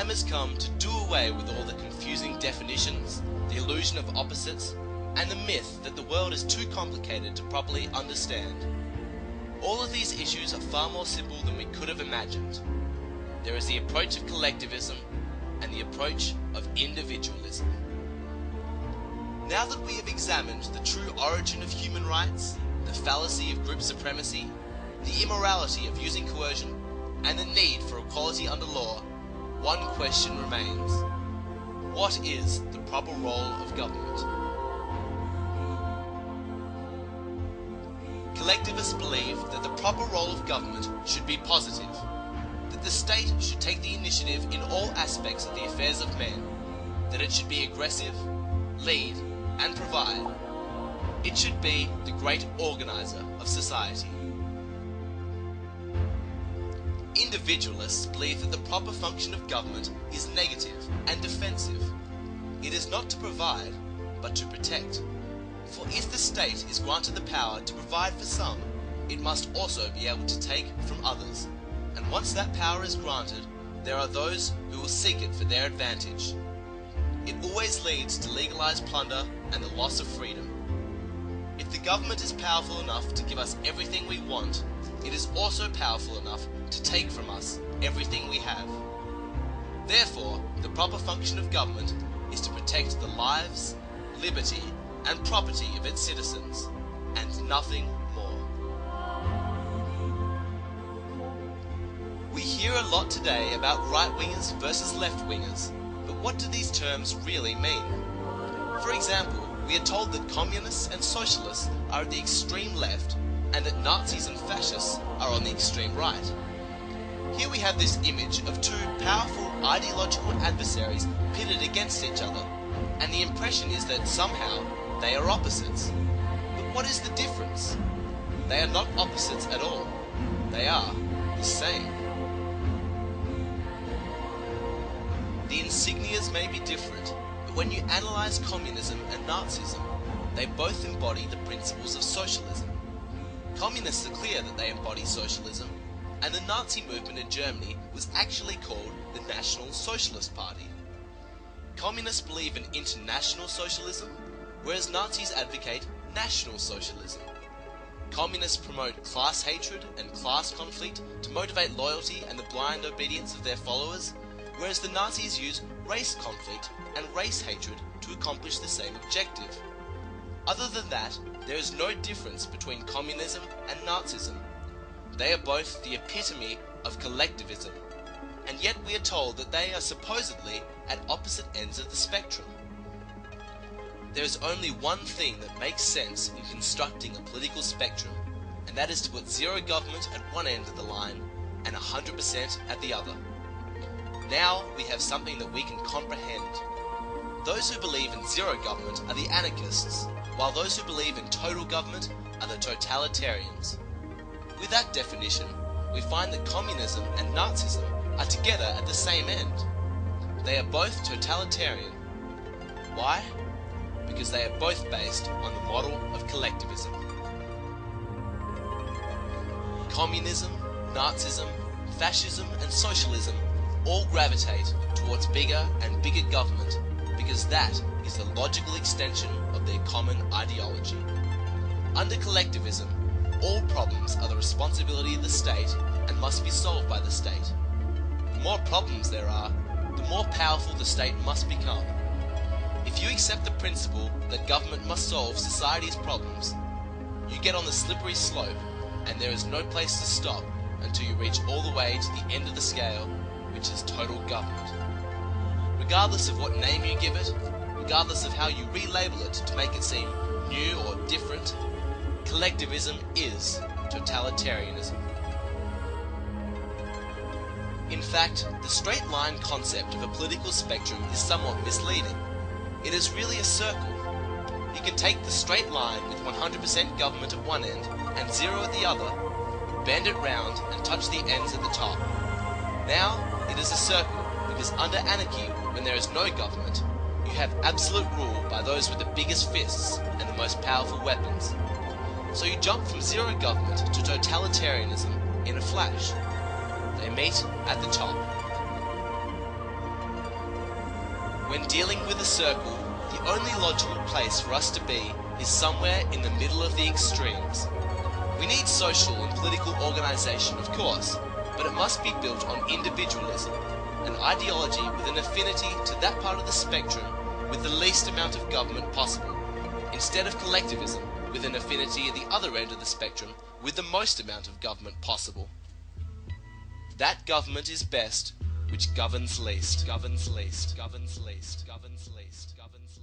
time has come to do away with all the confusing definitions, the illusion of opposites, and the myth that the world is too complicated to properly understand. All of these issues are far more simple than we could have imagined. There is the approach of collectivism and the approach of individualism. Now that we have examined the true origin of human rights, the fallacy of group supremacy, the immorality of using coercion, and the need for equality under law, one question remains. What is the proper role of government? Collectivists believe that the proper role of government should be positive, that the state should take the initiative in all aspects of the affairs of men, that it should be aggressive, lead, and provide. It should be the great organizer of society. Individualists believe that the proper function of government is negative and defensive. It is not to provide, but to protect. For if the state is granted the power to provide for some, it must also be able to take from others. And once that power is granted, there are those who will seek it for their advantage. It always leads to legalized plunder and the loss of freedom. If the government is powerful enough to give us everything we want, it is also powerful enough to take from us everything we have. Therefore, the proper function of government is to protect the lives, liberty, and property of its citizens, and nothing more. We hear a lot today about right-wingers versus left-wingers, but what do these terms really mean? For example, we are told that communists and socialists are at the extreme left, and that Nazis and fascists are on the extreme right. Here we have this image of two powerful ideological adversaries pitted against each other, and the impression is that somehow they are opposites. But what is the difference? They are not opposites at all. They are the same. The insignias may be different, but when you analyze communism and Nazism, they both embody the principles of socialism. Communists are clear that they embody socialism, and the Nazi movement in Germany was actually called the National Socialist Party. Communists believe in international socialism, whereas Nazis advocate national socialism. Communists promote class hatred and class conflict to motivate loyalty and the blind obedience of their followers, whereas the Nazis use race conflict and race hatred to accomplish the same objective. Other than that, there is no difference between communism and Nazism. They are both the epitome of collectivism, and yet we are told that they are supposedly at opposite ends of the spectrum. There is only one thing that makes sense in constructing a political spectrum, and that is to put zero government at one end of the line and 100% at the other. Now we have something that we can comprehend. Those who believe in zero government are the anarchists, while those who believe in total government are the totalitarians. With that definition, we find that communism and Nazism are together at the same end. They are both totalitarian. Why? Because they are both based on the model of collectivism. Communism, Nazism, fascism, and socialism all gravitate towards bigger and bigger government because that is the logical extension of their common ideology. Under collectivism, all problems are the responsibility of the state and must be solved by the state. The more problems there are, the more powerful the state must become. If you accept the principle that government must solve society's problems, you get on the slippery slope and there is no place to stop until you reach all the way to the end of the scale, which is total government. Regardless of what name you give it, regardless of how you relabel it to make it seem new or different, collectivism is totalitarianism. In fact, the straight line concept of a political spectrum is somewhat misleading. It is really a circle. You can take the straight line with 100% government at one end and zero at the other, bend it round and touch the ends at the top. Now, it is a circle because under anarchy, when there is no government, you have absolute rule by those with the biggest fists and the most powerful weapons. So you jump from zero government to totalitarianism in a flash. They meet at the top. When dealing with a circle, the only logical place for us to be is somewhere in the middle of the extremes. We need social and political organisation, of course, but it must be built on individualism, an ideology with an affinity to that part of the spectrum with the least amount of government possible, instead of collectivism with an affinity at the other end of the spectrum with the most amount of government possible. That government is best which governs least, governs least, governs least, governs least, governs least.